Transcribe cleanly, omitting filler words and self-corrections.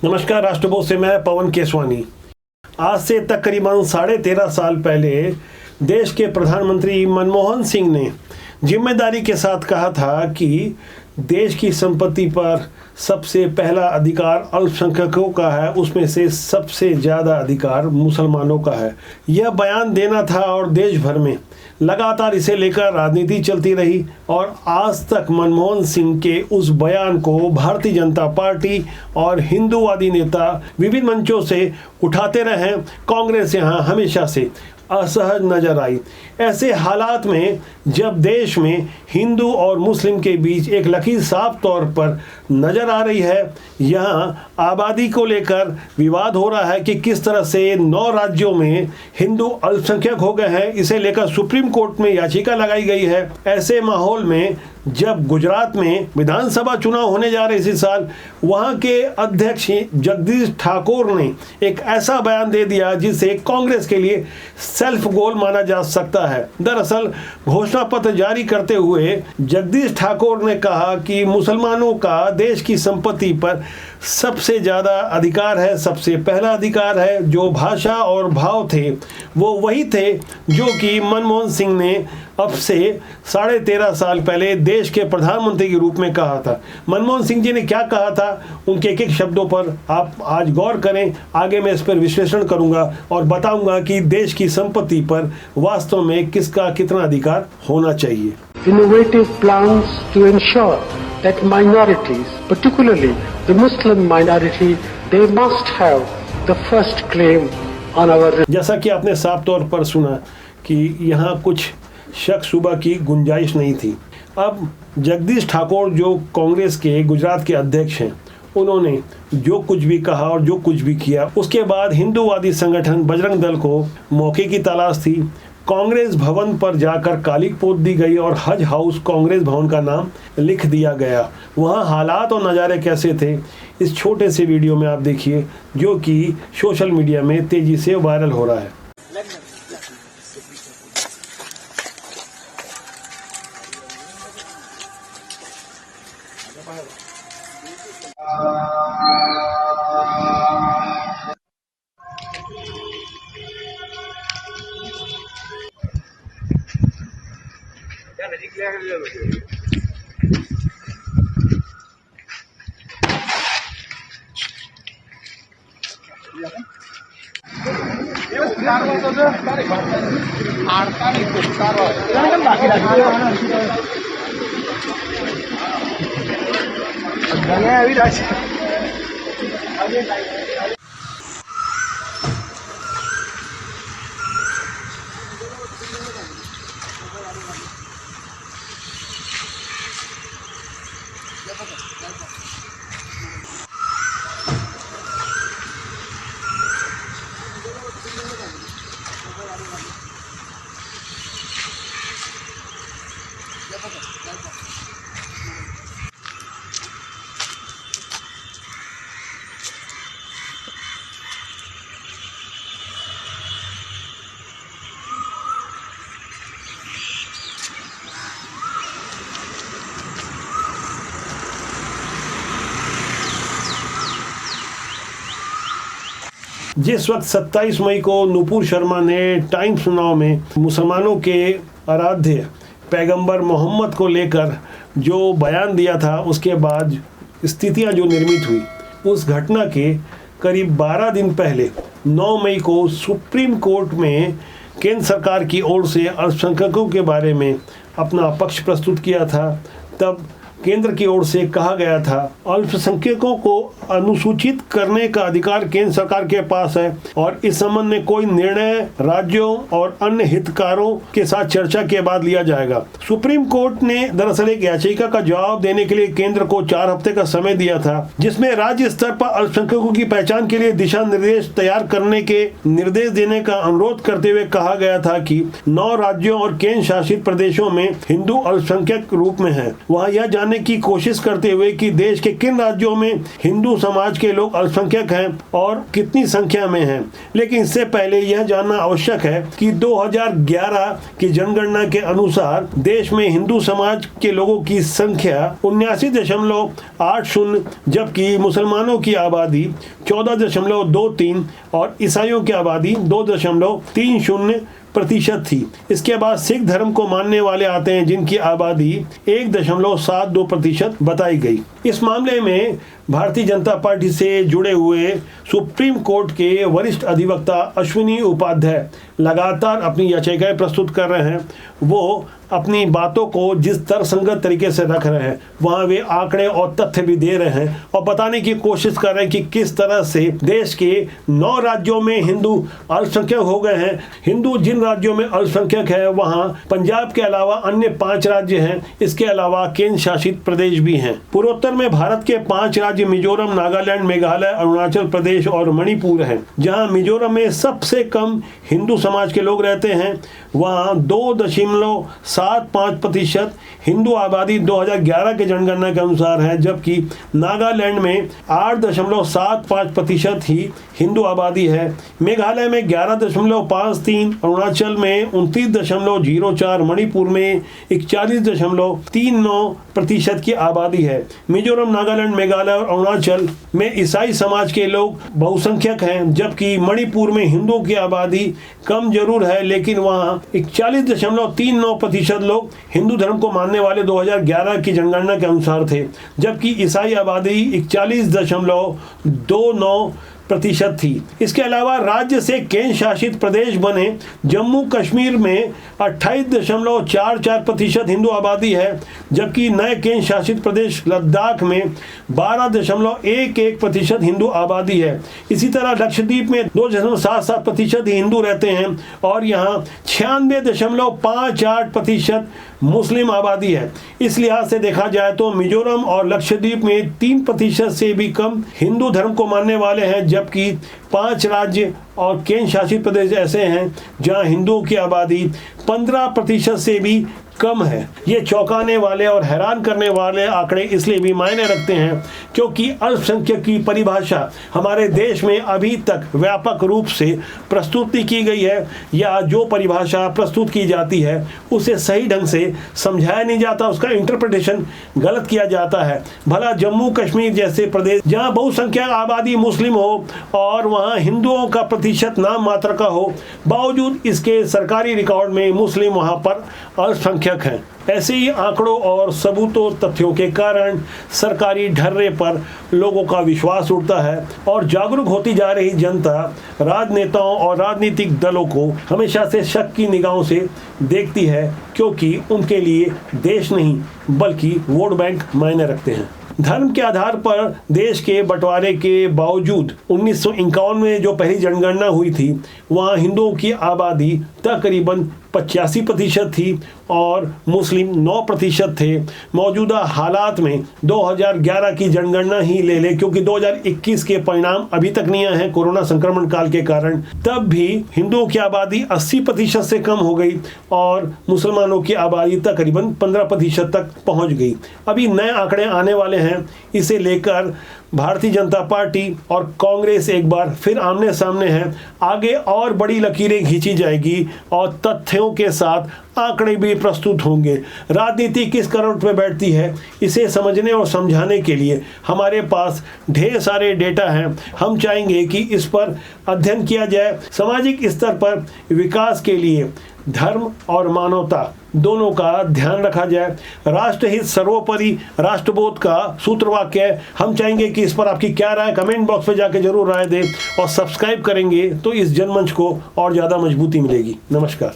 नमस्कार, राष्ट्रभोज से मैं पवन केसवानी। आज से तकरीबन 13.5 साल पहले देश के प्रधानमंत्री मनमोहन सिंह ने जिम्मेदारी के साथ कहा था कि देश की संपत्ति पर सबसे पहला अधिकार अल्पसंख्यकों का है, उसमें से सबसे ज़्यादा अधिकार मुसलमानों का है। यह बयान देना था और देश भर में लगातार इसे लेकर राजनीति चलती रही और आज तक मनमोहन सिंह के उस बयान को भारतीय जनता पार्टी और हिंदूवादी नेता विभिन्न मंचों से उठाते रहे। कांग्रेस यहाँ हमेशा से असहज नजर आई। ऐसे हालात में जब देश में हिंदू और मुस्लिम के बीच एक लकीर साफ तौर पर नजर आ रही है, यहाँ आबादी को लेकर विवाद हो रहा है कि किस तरह से 9 राज्यों में हिंदू अल्पसंख्यक हो गए हैं, इसे लेकर सुप्रीम कोर्ट में याचिका लगाई गई है। ऐसे माहौल में जब गुजरात में विधानसभा चुनाव होने जा रहे इसी साल, वहाँ के अध्यक्ष जगदीश ठाकुर ने एक ऐसा बयान दे दिया जिसे कांग्रेस के लिए सेल्फ गोल माना जा सकता है। दरअसल घोषणा पत्र जारी करते हुए जगदीश ठाकुर ने कहा कि मुसलमानों का देश की संपत्ति पर सबसे ज़्यादा अधिकार है, सबसे पहला अधिकार है। जो भाषा और भाव थे वो वही थे जो कि मनमोहन सिंह ने अब से 13.5 साल पहले देश के प्रधानमंत्री के रूप में कहा था। मनमोहन सिंह जी ने क्या कहा था, उनके एक एक शब्दों पर आप आज गौर करें। आगे मैं इस पर विश्लेषण करूंगा और बताऊंगा कि देश की संपत्ति पर वास्तव में किसका कितना अधिकार होना चाहिए। Innovative plans to ensure that minorities, particularly the Muslim minority, they must have the first claim on our। जैसा कि आपने साफ तौर पर सुना कि यहाँ कुछ शक शुबा की गुंजाइश नहीं थी। अब जगदीश ठाकुर जो कांग्रेस के गुजरात के अध्यक्ष हैं, उन्होंने जो कुछ भी कहा और जो कुछ भी किया, उसके बाद हिंदूवादी संगठन बजरंग दल को मौके की तलाश थी। कांग्रेस भवन पर जाकर कालिक पोत दी गई और हज हाउस कांग्रेस भवन का नाम लिख दिया गया। वहाँ हालात और नज़ारे कैसे थे, इस छोटे से वीडियो में आप देखिए, जो कि सोशल मीडिया में तेजी से वायरल हो रहा है। जिस वक्त 27 मई को नुपुर शर्मा ने टाइम्स नाउ में मुसलमानों के आराध्य पैगंबर मोहम्मद को लेकर जो बयान दिया था, उसके बाद स्थितियां जो निर्मित हुई, उस घटना के करीब 12 दिन पहले 9 मई को सुप्रीम कोर्ट में केंद्र सरकार की ओर से अल्पसंख्यकों के बारे में अपना पक्ष प्रस्तुत किया था। तब केंद्र की ओर से कहा गया था अल्पसंख्यकों को अनुसूचित करने का अधिकार केंद्र सरकार के पास है और इस संबंध में कोई निर्णय राज्यों और अन्य हितकारों के साथ चर्चा के बाद लिया जाएगा। सुप्रीम कोर्ट ने दरअसल एक याचिका का जवाब देने के लिए केंद्र को 4 हफ्ते का समय दिया था, जिसमें राज्य स्तर पर अल्पसंख्यकों की पहचान के लिए दिशा निर्देश तैयार करने के निर्देश देने का अनुरोध करते हुए कहा गया था कि 9 राज्यों और केंद्र शासित प्रदेशों में हिंदू अल्पसंख्यक रूप में है, वहाँ यह जानने जानने की कोशिश करते हुए कि देश के किन राज्यों में हिंदू समाज के लोग अल्पसंख्यक हैं और कितनी संख्या में हैं। लेकिन इससे पहले यह जानना आवश्यक है कि 2011 की जनगणना के अनुसार देश में हिंदू समाज के लोगों की संख्या 79.80, जबकि मुसलमानों की आबादी 14.23 और ईसाइयों की आबादी 2.30% थी। इसके बाद सिख धर्म को मानने वाले आते हैं, जिनकी आबादी 1.72% बताई गई। इस मामले में भारतीय जनता पार्टी से जुड़े हुए सुप्रीम कोर्ट के वरिष्ठ अधिवक्ता अश्विनी उपाध्याय लगातार अपनी याचिकाएं प्रस्तुत कर रहे हैं। वो अपनी बातों को जिस तर्कसंगत तरीके से रख रहे हैं, वहाँ वे आंकड़े और तथ्य भी दे रहे हैं और बताने की कोशिश कर रहे हैं कि किस तरह से देश के 9 राज्यों में हिंदू अल्पसंख्यक हो गए हैं। हिंदू जिन राज्यों में अल्पसंख्यक है, वहाँ पंजाब के अलावा अन्य 5 राज्य हैं। इसके अलावा केंद्र शासित प्रदेश भी हैं। पूर्वोत्तर में भारत के 5 राज्य मिजोरम, नागालैंड, मेघालय, अरुणाचल प्रदेश और मणिपुर हैं। जहाँ मिजोरम में सबसे कम हिंदू समाज के लोग रहते हैं, वहाँ 2.75% हिंदू आबादी 2011 के जनगणना के अनुसार है, जबकि नागालैंड में 8.75% ही हिंदू आबादी है। मेघालय में 11.53, अरुणाचल में 29.04, मणिपुर में 41.39% की आबादी है। मिजोरम, नागालैंड, मेघालय और अरुणाचल में ईसाई समाज के लोग बहुसंख्यक हैं, जबकि मणिपुर में हिंदुओं की आबादी कम जरूर है, लेकिन वहाँ 41.39% लोग हिंदू धर्म को मानने वाले 2011 की जनगणना के अनुसार थे, जबकि ईसाई आबादी 41.29% थी। इसके अलावा राज्य से केंद्र शासित प्रदेश बने जम्मू कश्मीर में 28.44% हिंदू आबादी है, जबकि नए केंद्र शासित प्रदेश लद्दाख में 12.11% हिंदू आबादी है। इसी तरह लक्षद्वीप में 2.77% हिंदू रहते हैं और यहाँ 96.58% मुस्लिम आबादी है। इस लिहाज से देखा जाए तो मिजोरम और लक्षद्वीप में 3% से भी कम हिंदू धर्म को मानने वाले हैं, जबकि 5 राज्य और केंद्र शासित प्रदेश ऐसे हैं जहां हिंदुओं की आबादी 15% से भी कम है। ये चौंकाने वाले और हैरान करने वाले आंकड़े इसलिए भी मायने रखते हैं क्योंकि अल्पसंख्यक की परिभाषा हमारे देश में अभी तक व्यापक रूप से प्रस्तुत नहीं की गई है, या जो परिभाषा प्रस्तुत की जाती है उसे सही ढंग से समझाया नहीं जाता, उसका इंटरप्रिटेशन गलत किया जाता है। भला जम्मू कश्मीर जैसे प्रदेश जहाँ बहुसंख्यक आबादी मुस्लिम हो और वहाँ हिंदुओं का प्रतिशत नाम मात्र का हो, बावजूद इसके सरकारी रिकॉर्ड में मुस्लिम वहाँ पर अल्पसंख्यक हैं। ऐसे ही आंकड़ों और सबूतों तथ्यों के कारण सरकारी ढर्रे पर लोगों का विश्वास उठता है और जागरूक होती जा रही जनता राजनेताओं और राजनीतिक दलों को हमेशा से शक की निगाहों से देखती है, क्योंकि उनके लिए देश नहीं बल्कि वोट बैंक मायने रखते हैं। धर्म के आधार पर देश के बंटवारे के बावजूद 1951 में जो पहली जनगणना हुई थी, वहाँ हिंदुओं की आबादी तकरीबन 85% थी और मुस्लिम 9% थे। मौजूदा हालात में 2011 की जनगणना ही ले ले, क्योंकि 2021 के परिणाम अभी तक नहीं आए हैं कोरोना संक्रमण काल के कारण, तब भी हिंदुओं की आबादी 80% से कम हो गई और मुसलमानों की आबादी तकरीबन 15% तक पहुंच गई। अभी नए आंकड़े आने वाले हैं, इसे लेकर भारतीय जनता पार्टी और कांग्रेस एक बार फिर आमने सामने हैं। आगे और बड़ी लकीरें खींची जाएगी और तथ्यों के साथ आंकड़े भी प्रस्तुत होंगे। राजनीति किस करवट में बैठती है, इसे समझने और समझाने के लिए हमारे पास ढेर सारे डेटा हैं। हम चाहेंगे कि इस पर अध्ययन किया जाए। सामाजिक स्तर पर विकास के लिए धर्म और मानवता दोनों का ध्यान रखा जाए। राष्ट्रहित सर्वोपरि राष्ट्रबोध का सूत्रवाक्य। हम चाहेंगे कि इस पर आपकी क्या राय, कमेंट बॉक्स में जाके जरूर राय दें और सब्सक्राइब करेंगे तो इस जनमंच को और ज़्यादा मजबूती मिलेगी। नमस्कार।